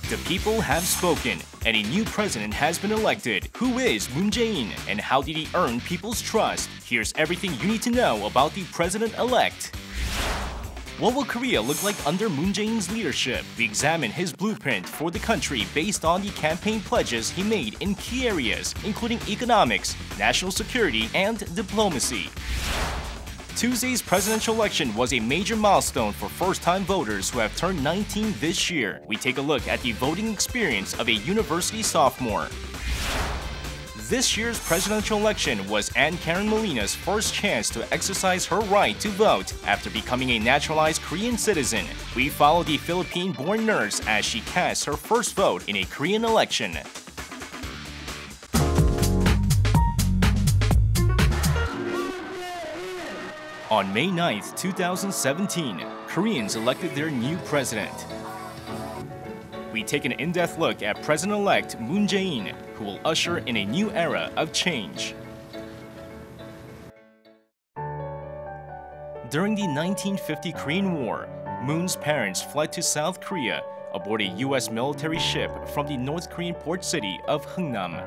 The people have spoken, and a new president has been elected. Who is Moon Jae-in, and how did he earn people's trust? Here's everything you need to know about the president-elect. What will Korea look like under Moon Jae-in's leadership? We examine his blueprint for the country based on the campaign pledges he made in key areas, including economics, national security, and diplomacy. Tuesday's presidential election was a major milestone for first-time voters who have turned 19 this year. We take a look at the voting experience of a university sophomore. This year's presidential election was Anne Karen Molina's first chance to exercise her right to vote after becoming a naturalized Korean citizen. We follow the Philippine-born nurse as she casts her first vote in a Korean election. On May 9, 2017, Koreans elected their new president. We take an in-depth look at President-elect Moon Jae-in, who will usher in a new era of change. During the 1950 Korean War, Moon's parents fled to South Korea aboard a U.S. military ship from the North Korean port city of Hungnam.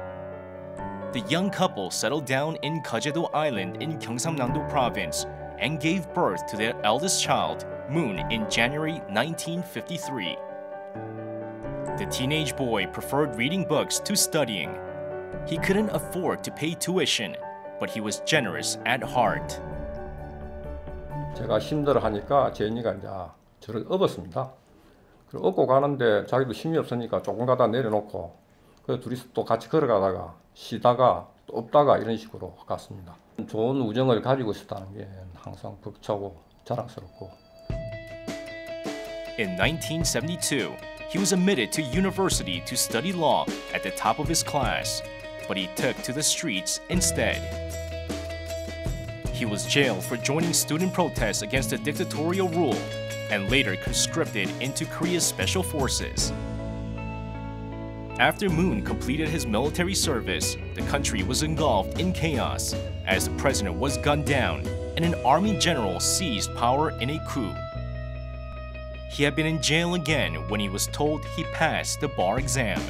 The young couple settled down in Jeju-do Island in Gyeongsang-namdo Province and gave birth to their eldest child, Moon, in January 1953. The teenage boy preferred reading books to studying. He couldn't afford to pay tuition, but he was generous at heart. 제가 힘들어하니까 제인이가 이제 저를 업었습니다. 그리고 업고 가는데 자기도 힘이 없으니까 조금 가다 내려놓고 그래서 둘이서 또 같이 걸어가다가 쉬다가 또 업다가 이런 식으로 갔습니다. 좋은 우정을 가지고 있었다는 게 항상 벅차고 자랑스럽고. In 1972, he was admitted to university to study law at the top of his class, but he took to the streets instead. He was jailed for joining student protests against the dictatorial rule and later conscripted into Korea's special forces. After Moon completed his military service, the country was engulfed in chaos as the president was gunned down and an army general seized power in a coup. He had been in jail again when he was told he passed the bar exam.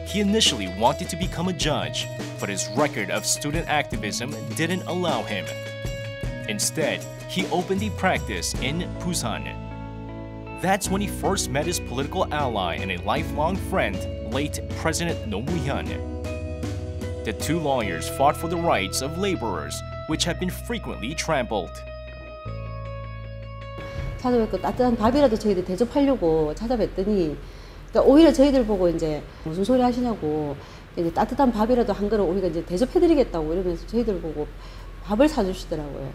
He initially wanted to become a judge, but his record of student activism didn't allow him. Instead, he opened a practice in Busan. That's when he first met his political ally and a lifelong friend, late President Roh Moo-hyun. The two lawyers fought for the rights of laborers, which had been frequently trampled. 찾아뵙고 따뜻한 밥이라도 저희들 대접하려고 찾아뵀더니 그러니까 오히려 저희들 보고 이제 무슨 소리 하시냐고 이제 따뜻한 밥이라도 한 그릇 우리가 이제 대접해드리겠다고 이러면서 저희들 보고 밥을 사주시더라고요.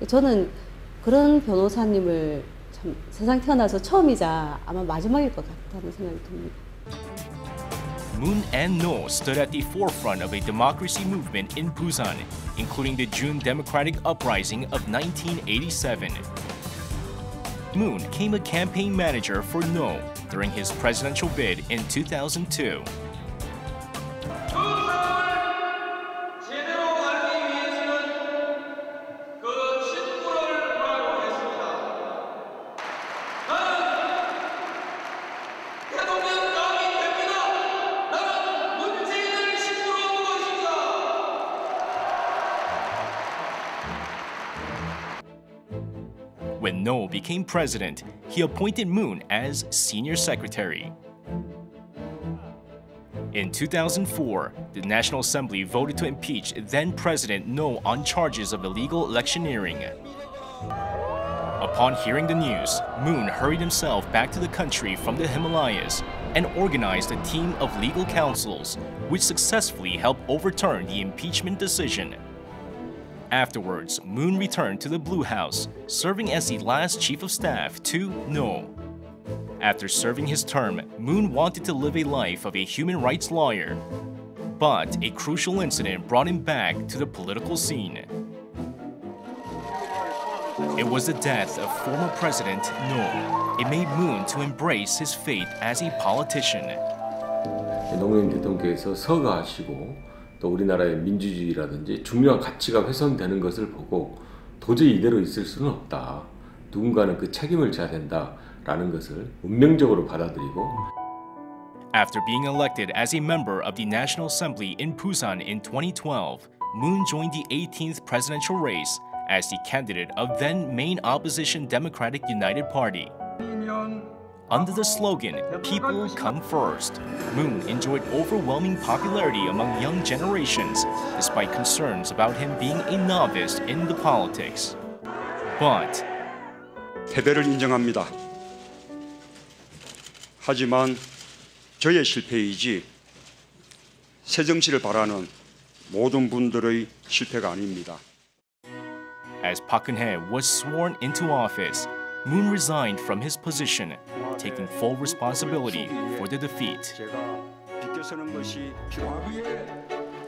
저는 그런 변호사님을 참 세상 태어나서 처음이자 아마 마지막일 것 같다는 생각이 듭니다. Moon and No stood at the forefront of a democracy movement in Busan, including the June Democratic Uprising of 1987. Moon became a campaign manager for No during his presidential bid in 2002. When No became president, he appointed Moon as senior secretary. In 2004, the National Assembly voted to impeach then-President No on charges of illegal electioneering. Upon hearing the news, Moon hurried himself back to the country from the Himalayas and organized a team of legal counsels, which successfully helped overturn the impeachment decision. Afterwards, Moon returned to the Blue House, serving as the last chief of staff to No. After serving his term, Moon wanted to live a life of a human rights lawyer. But a crucial incident brought him back to the political scene. It was the death of former President No. It made Moon to embrace his fate as a politician. 노무현 대통령께서 서거하시고 또 우리나라의 민주주의라든지 중요한 가치가 훼손되는 것을 보고 도저히 이대로 있을 수는 없다. 누군가는 그 책임을 져야 된다. 라는 것을 운명적으로 받아들이고 After being elected as a member of the National Assembly in Busan in 2012, Moon joined the 18th presidential race as the candidate of then main opposition Democratic United Party. Under the slogan, "People come first," Moon enjoyed overwhelming popularity among young generations, despite concerns about him being a novice in the politics. But 패배를 인정합니다. 하지만 저의 실패이지 새정치를 바라는 모든 분들의 실패가 아닙니다. as Park Geun-hye was sworn into office, Moon resigned from his position, taking full responsibility for the defeat.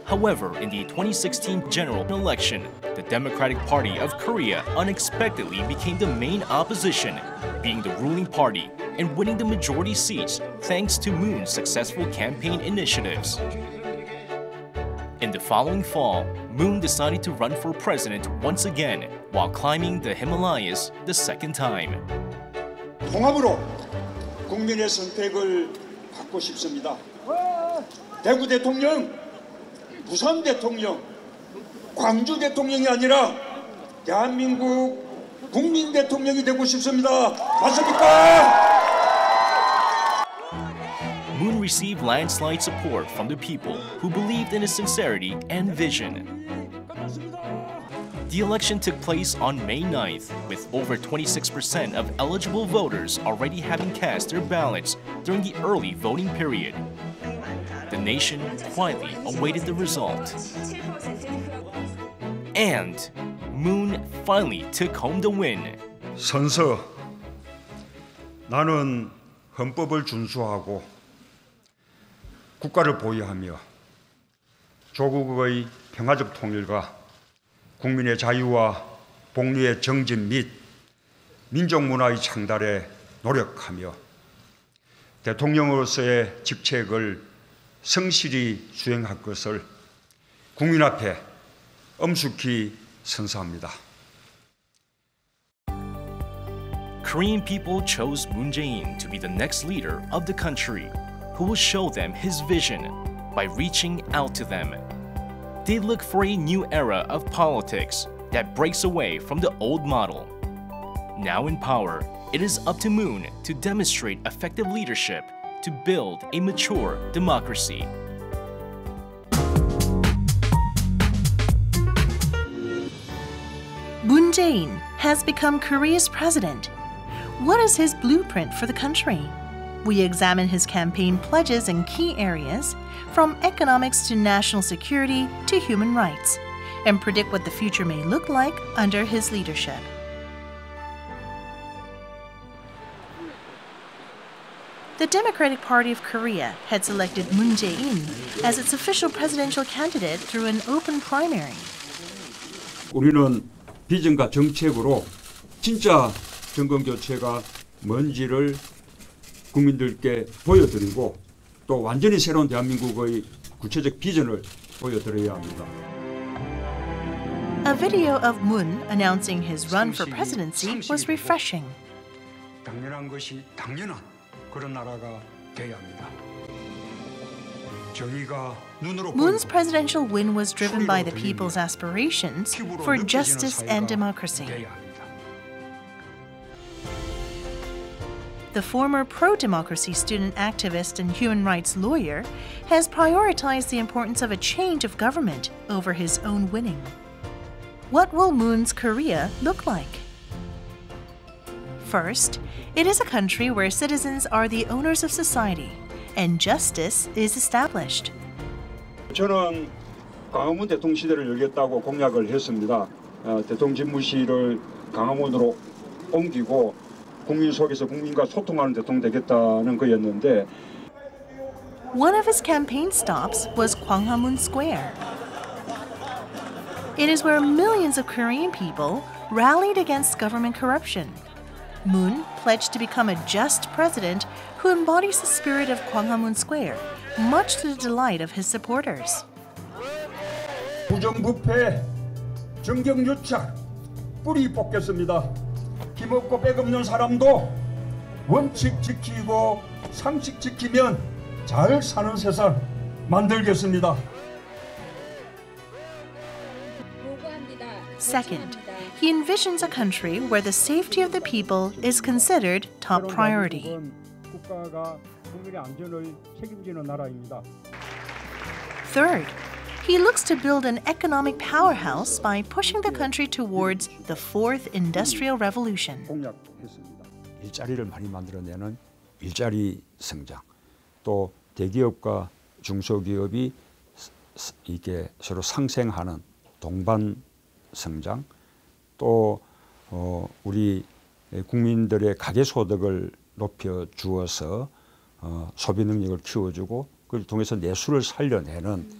However, in the 2016 general election, the Democratic Party of Korea unexpectedly became the main opposition, being the ruling party and winning the majority seats thanks to Moon's successful campaign initiatives. In the following fall, Moon decided to run for president once again while climbing the Himalayas the second time. 통합으로 국민의 선택을 받고 싶습니다. 대구 대통령, 부산 대통령, 광주 대통령이 아니라 대한민국 국민 대통령이 되고 싶습니다. 맞습니까? Moon received landslide support from the people who believed in his sincerity and vision. The election took place on May 9th, with over 26% of eligible voters already having cast their ballots during the early voting period. The nation quietly awaited the result. And Moon finally took home the win. 선서, 나는 헌법을 준수하고 국가를 보유하며 조국의 평화적 통일과 국민의 자유와 복리의 정진 및 민족 문화의 창달에 노력하며 대통령으로서의 직책을 성실히 수행할 것을 국민 앞에 엄숙히 선서합니다. Korean people chose Moon Jae-in to be the next leader of the country, who will show them his vision by reaching out to them. They look for a new era of politics that breaks away from the old model. Now in power, it is up to Moon to demonstrate effective leadership to build a mature democracy. Moon Jae-in has become Korea's president. What is his blueprint for the country? We examine his campaign pledges in key areas, from economics to national security to human rights, and predict what the future may look like under his leadership. The Democratic Party of Korea had selected Moon Jae-in as its official presidential candidate through an open primary. 우리는 비전과 정책으로 진짜 정권 교체가 뭔지를 국민들께 보여드리고 또 완전히 새로운 대한민국의 구체적 비전을 보여드려야 합니다. A video of Moon announcing his run for presidency was refreshing. 당연한 것이 당연한 그런 나라가 돼야 합니다. 정의가 눈으로 Moon's presidential win was driven by the people's aspirations for justice and democracy. The former pro-democracy student activist and human rights lawyer has prioritized the importance of a change of government over his own winning. What will Moon's Korea look like? First, it is a country where citizens are the owners of society and justice is established. 저는 광화문 대통령 시대를 열겠다고 공약을 했습니다. 대통령 집무실을 광화문으로 옮기고 국민 속에서 국민과 소통하는 대통령 되겠다는 거였는데 One of his campaign stops was Gwanghwamun Square. It is where millions of Korean people rallied against government corruption. Moon pledged to become a just president who embodies the spirit of Gwanghwamun Square, much to the delight of his supporters. 부정부패, 정경유착, 뿌리 뽑겠습니다. 힘없고 빽없는 사람도 원칙 지키고 상식 지키면 잘 사는 세상 만들겠습니다. Second, he envisions a country where the safety of the people is considered top priority. 국가가 국민의 안전을 책임지는 나라입니다. Third, he looks to build an economic powerhouse by pushing the country towards the fourth industrial revolution. 공약했습니다. 일자리를 많이 만들어내는 일자리 성장, 또 대기업과 중소기업이 이게 서로 상생하는 동반 성장, 또 우리 국민들의 가계 소득을 높여 주어서 소비 능력을 키워주고 그걸 통해서 내수를 살려내는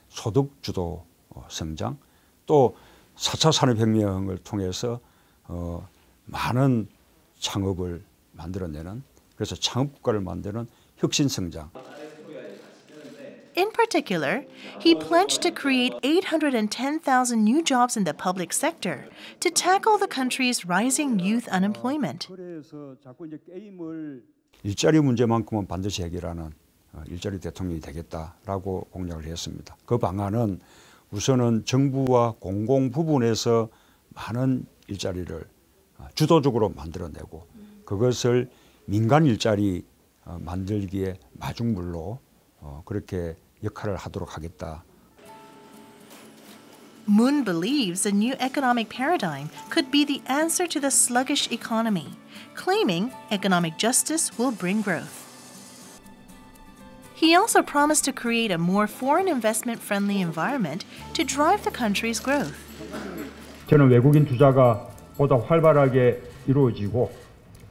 소득 주도 성장, 또 4차 산업혁명을 통해서 많은 창업을 만들어내는, 그래서 창업국가를 만드는 혁신 성장. In particular, he pledged to create 810,000 new jobs in the public sector to tackle the country's rising youth unemployment. 그래서 자꾸 이제 게임을 일자리 문제만큼은 반드시 해결하는 일자리 대통령이 되겠다라고 공약을 했습니다. 그 방안은 우선은 정부와 공공 부분에서 많은 일자리를 주도적으로 만들어내고 그것을 민간 일자리 만들기에 마중물로 그렇게 역할을 하도록 하겠다. Moon believes a new economic paradigm could be the answer to the sluggish economy, claiming economic justice will bring growth. He also promised to create a more foreign investment-friendly environment to drive the country's growth. 저는 외국인 투자가 보다 활발하게 이루어지고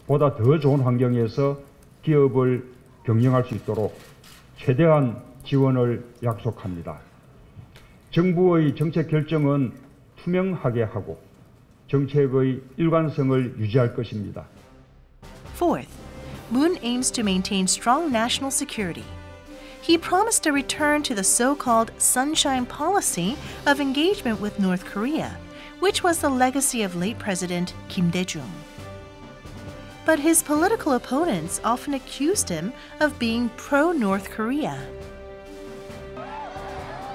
보다 더 좋은 환경에서 기업을 경영할 수 있도록 최대한 지원을 약속합니다. 정부의 정책 결정은 투명하게 하고 정책의 일관성을 유지할 것입니다. Fourth, Moon aims to maintain strong national security. He promised a return to the so-called sunshine policy of engagement with North Korea, which was the legacy of late President Kim Dae-jung. But his political opponents often accused him of being pro-North Korea.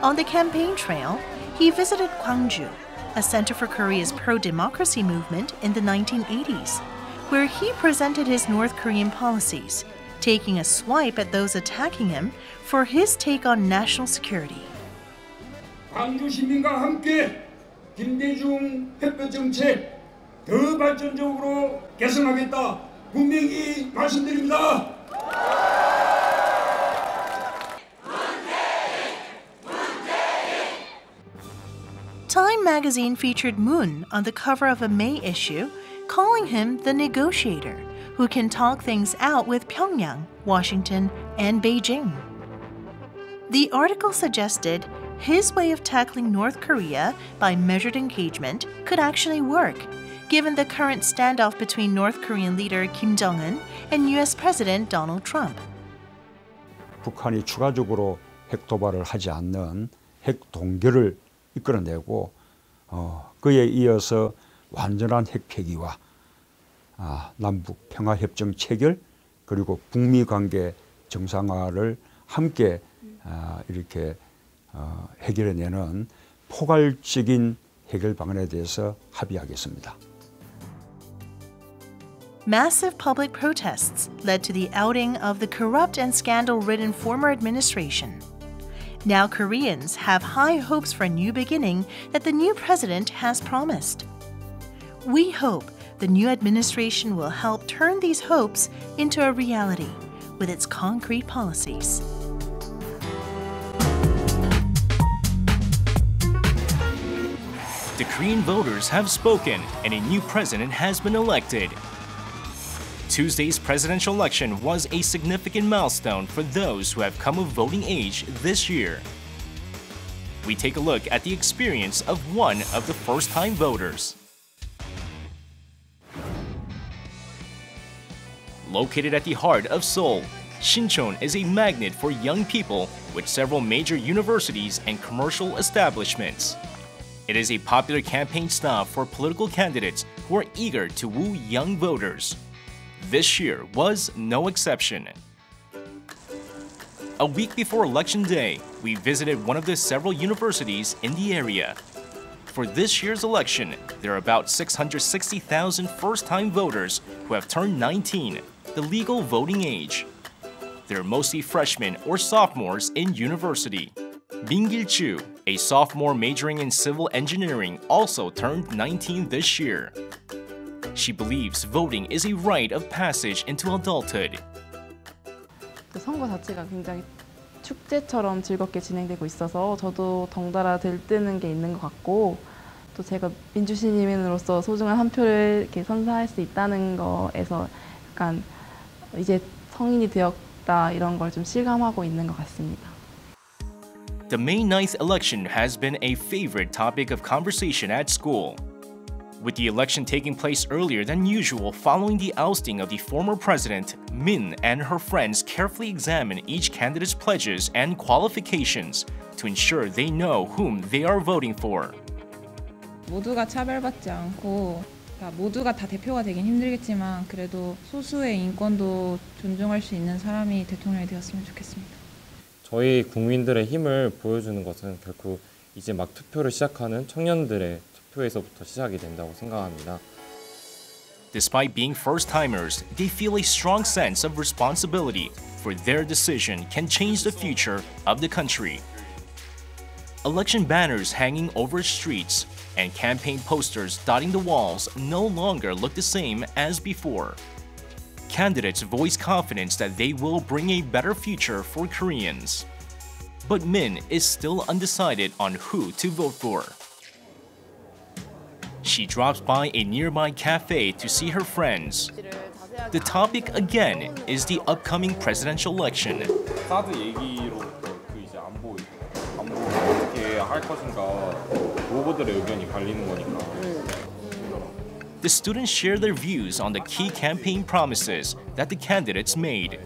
On the campaign trail, he visited Gwangju, a center for Korea's pro-democracy movement in the 1980s, where he presented his North Korean policies, taking a swipe at those attacking him for his take on national security. 광주 시민과 함께 김대중 햇볕 정책 더 발전적으로 개선하겠다 분명히 말씀드립니다. Time magazine featured Moon on the cover of a May issue, calling him the negotiator who can talk things out with Pyongyang, Washington, and Beijing. The article suggested his way of tackling North Korea by measured engagement could actually work, given the current standoff between North Korean leader Kim Jong-un and U.S. President Donald Trump. 북한이 추가적으로 핵 도발을 하지 않는 핵 동결을 이끌어내고 그에 이어서 완전한 핵 폐기와 남북 평화협정 체결 그리고 북미 관계 정상화를 함께 이렇게 해결해내는 포괄적인 해결 방안에 대해서 합의하겠습니다. Massive public protests led to the outing of the corrupt and scandal-ridden former administration. Now Koreans have high hopes for a new beginning that the new president has promised. We hope the new administration will help turn these hopes into a reality with its concrete policies. The Korean voters have spoken and a new president has been elected. Tuesday's presidential election was a significant milestone for those who have come of voting age this year. We take a look at the experience of one of the first-time voters. Located at the heart of Seoul, Sinchon is a magnet for young people with several major universities and commercial establishments. It is a popular campaign stop for political candidates who are eager to woo young voters. This year was no exception. A week before Election Day, we visited one of the several universities in the area. For this year's election, there are about 660,000 first-time voters who have turned 19, the legal voting age. They're mostly freshmen or sophomores in university. Min Gil-chu, a sophomore majoring in civil engineering, also turned 19 this year. She believes voting is a rite of passage into adulthood. 선거 자체가 굉장히 축제처럼 즐겁게 진행되고 있어서 저도 덩달아 들뜨는 게 있는 것 같고 또 제가 민주시민으로서 소중한 한 표를 이렇게 선사할 수 있다는 거에서 약간 이제 성인이 되었다 이런 걸 좀 실감하고 있는 것 같습니다. The May 9th election has been a favorite topic of conversation at school. With the election taking place earlier than usual following the ousting of the former president, Min and her friends carefully examine each candidate's pledges and qualifications to ensure they know whom they are voting for. 모두가 차별받지 않고 모두가 다 대표가 되긴 힘들겠지만 그래도 소수의 인권도 존중할 수 있는 사람이 대통령이 되었으면 좋겠습니다. 저희 국민들의 힘을 보여주는 것은 결국 이제 막 투표를 시작하는 청년들의 투표에서부터 시작이 된다고 생각합니다. Despite being first-timers, they feel a strong sense of responsibility, for their decision can change the future of the country. Election banners hanging over streets and campaign posters dotting the walls no longer look the same as before. Candidates voice confidence that they will bring a better future for Koreans. But Min is still undecided on who to vote for. She drops by a nearby cafe to see her friends. The topic again is the upcoming presidential election. 사드 얘기로부터 이제 안보 어떻게 할 것인가 후보들의 의견이 갈리는 거니까. The students share their views on the key campaign promises that the candidates made.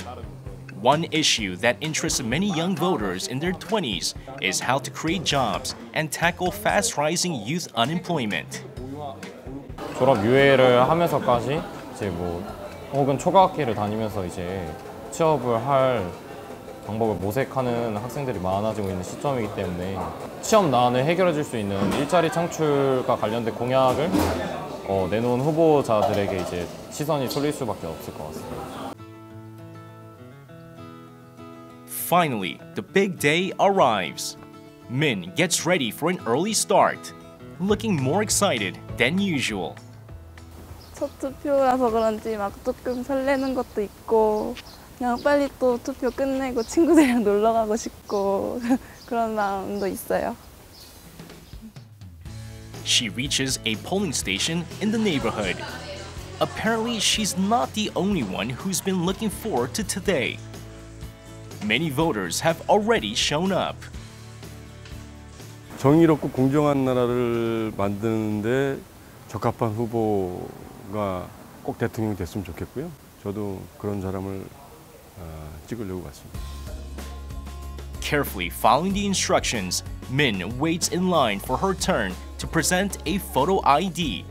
One issue that interests many young voters in their 20s is how to create jobs and tackle fast-rising youth unemployment. 졸업 유예를 하면서까지 이제 혹은 초등학기를 다니면서 이제 취업을 할 방법을 모색하는 학생들이 많아지고 있는 시점이기 때문에 취업 난을 해결해 줄 수 있는 일자리 창출과 관련된 공약을 내놓은 후보자들에게 이제 시선이 쏠릴 수밖에 없을 것 같습니다. Finally, the big day arrives. Min gets ready for an early start, looking more excited than usual. 첫 투표라서 그런지 막 조금 설레는 것도 있고 그냥 빨리 또 투표 끝내고 친구들이랑 놀러 가고 싶고 그런 마음도 있어요. She reaches a polling station in the neighborhood. Apparently, she's not the only one who's been looking forward to today. Many voters have already shown up. 정의롭고 공정한 나라를 만드는데 적합한 후보가 꼭 대통령이 됐으면 좋겠고요. 저도 그런 사람을 찍으려고 왔습니다. Carefully following the instructions, Min waits in line for her turn to present a photo ID,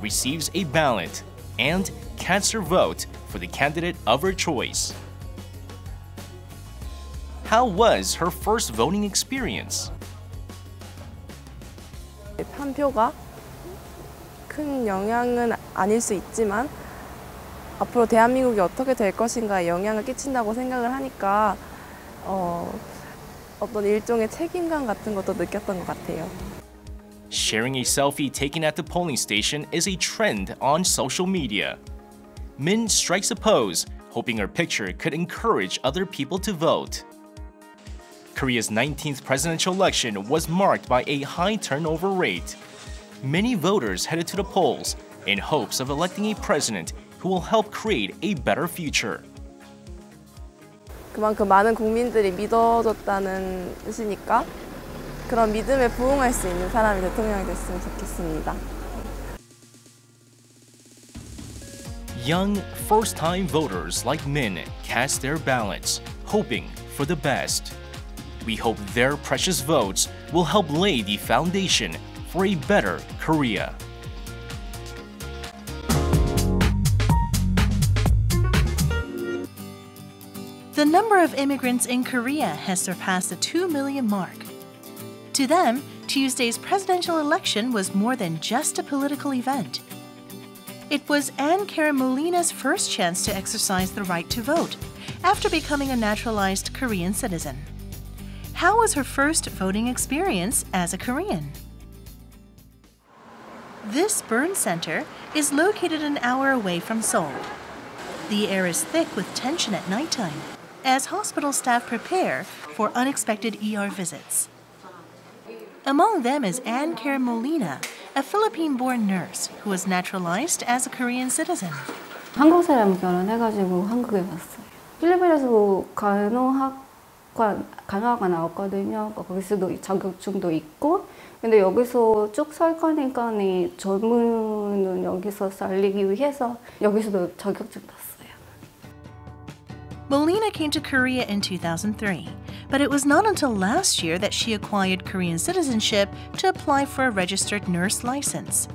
receives a ballot, and casts her vote for the candidate of her choice. How was her first voting experience? 한 표가 큰 영향은 아닐 수 있지만 앞으로 대한민국이 어떻게 될 것인가에 영향을 끼친다고 생각을 하니까 어떤 일종의 책임감 같은 것도 느꼈던 것 같아요. Sharing a selfie taken at the polling station is a trend on social media. Min strikes a pose, hoping her picture could encourage other people to vote. Korea's 19th presidential election was marked by a high turnover rate. Many voters headed to the polls in hopes of electing a president who will help create a better future. 그만큼 많은 국민들이 믿어줬다는 뜻이니까 그런 믿음에 부응할 수 있는 사람이 대통령이 됐으면 좋겠습니다. Young, first-time voters like Min cast their ballots, hoping for the best. We hope their precious votes will help lay the foundation for a better Korea. The number of immigrants in Korea has surpassed the 2 million mark. To them, Tuesday's presidential election was more than just a political event. It was Anne Karen Molina's first chance to exercise the right to vote after becoming a naturalized Korean citizen. How was her first voting experience as a Korean? This burn center is located an hour away from Seoul. The air is thick with tension at nighttime as hospital staff prepare for unexpected ER visits. Among them is Anne Karen Molina, a Philippine-born nurse who was naturalized as a Korean citizen. 한국 사람 결혼해가지고 한국에 왔어요. 필리핀에서 간호학과 나왔거든요. 거기서도 자격증도 있고, 근데 여기서 쭉 살 거니까 젊은 여기서 살리기 위해서 여기서도 자격증 땄어요. Molina came to Korea in 2003, but it was not until last year that she acquired Korean citizenship to apply for a registered nurse license.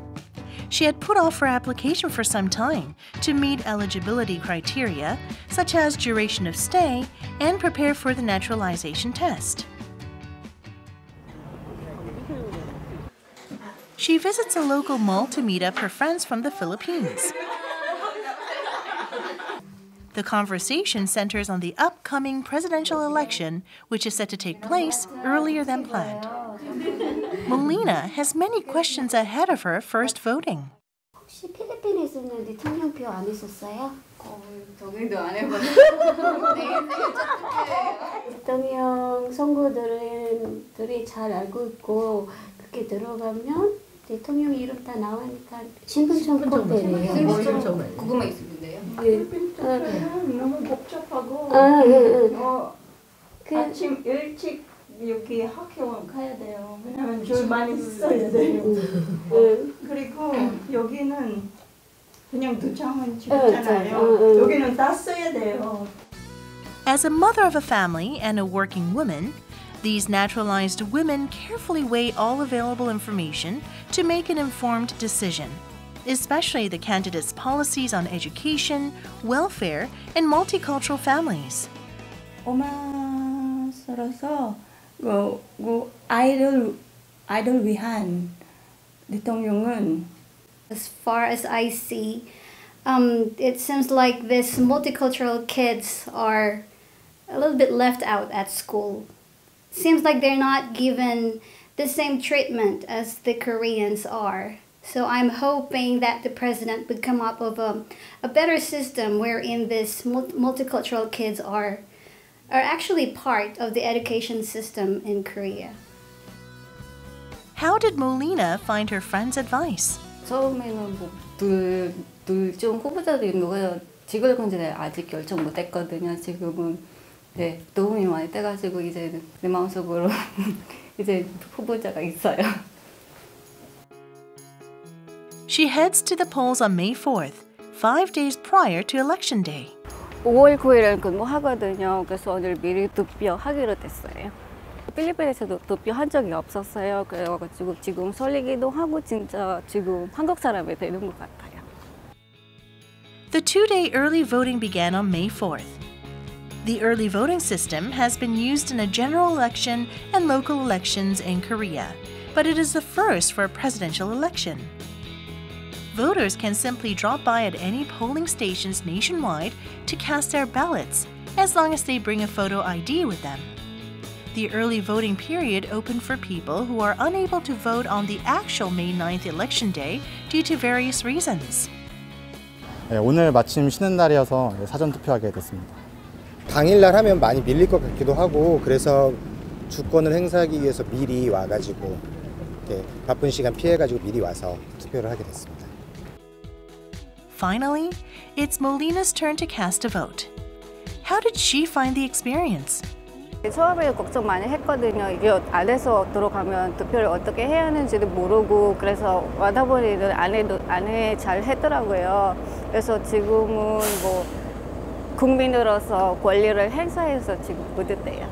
She had put off her application for some time to meet eligibility criteria, such as duration of stay, and prepare for the naturalization test. She visits a local mall to meet up her friends from the Philippines. The conversation centers on the upcoming presidential election, which is set to take place earlier than planned. Molina has many questions ahead of her first voting. 혹시 필리핀에서는 대통령표 안 했었어요? 저기도 안 해봤어요. 대통령 선거들이 잘 알고 있고 그렇게 들어가면 대통령 이름 다 나오니까 신분증 꼭 내래요. 그것만 있으면 돼요? 너무 복잡하고 아침 일찍 여기 학교 가야 돼요. 왜냐면 줄 많이 써야 돼요. 그리고 여기는 그냥 두 장은 찍었잖아요. 여기는 다 써야 돼요. As a mother of a family and a working woman, these naturalized women carefully weigh all available information to make an informed decision, especially the candidates' policies on education, welfare, and multicultural families. 엄마로서 아이들 위한 대통령은 As far as I see, it seems like these multicultural kids are a little bit left out at school. Seems like they're not given the same treatment as the Koreans are. So I'm hoping that the president would come up with a better system wherein these multicultural kids are actually part of the education system in Korea. How did Molina find her friend's advice? 처음에는 둘중 후보자들이 누가 찍을 건지 아직 결정 못했거든요. 지금은 도움이 많이 돼가지고 이제 내 마음속으로 이제 후보자가 있어요. She heads to the polls on May 4th, 5 days prior to Election Day. 5월 9일에 근무하거든요. 그래서 오늘 미리 투표하기로 됐어요. 필리핀에서도 투표한 적이 없었어요. 그래가지고 지금 설레기도 하고 진짜 지금 한국 사람이 되는 것 같아요. The two-day early voting began on May 4th. The early voting system has been used in a general election and local elections in Korea, but it is the first for a presidential election. Voters can simply drop by at any polling stations nationwide to cast their ballots, as long as they bring a photo ID with them. The early voting period opened for people who are unable to vote on the actual May 9th election day due to various reasons. 오늘 마침 쉬는 날이어서 사전 투표하게 됐습니다. 당일날 하면 많이 밀릴 것 같기도 하고 그래서 주권을 행사하기 위해서 미리 와가지고 바쁜 시간 피해가지고 미리 와서 투표를 하게 됐습니다. Finally, it's Molina's turn to cast a vote. How did she find the experience? 처음에 걱정 많이 했거든요. 이게 안에서 들어가면 투표를 어떻게 해야 하는지도 모르고 그래서 와다 보니 안에 잘 했더라고요. 그래서 지금은 국민으로서 권리를 행사해서 지금 뿌듯해요.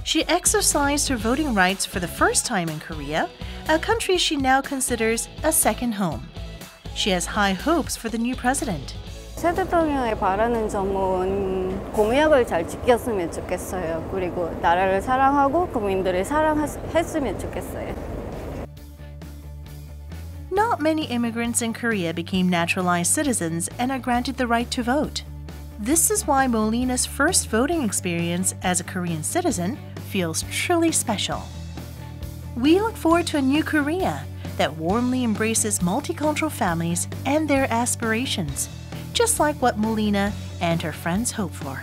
She exercised her voting rights for the first time in Korea, a country she now considers a second home. She has high hopes for the new president. 새 대통령의 바라는 점은 공약을 잘 지켰으면 좋겠어요. 그리고 나라를 사랑하고 국민들을 사랑했으면 좋겠어요. Not many immigrants in Korea became naturalized citizens and are granted the right to vote. This is why Molina's first voting experience as a Korean citizen feels truly special. We look forward to a new Korea that warmly embraces multicultural families and their aspirations, just like what Molina and her friends hope for.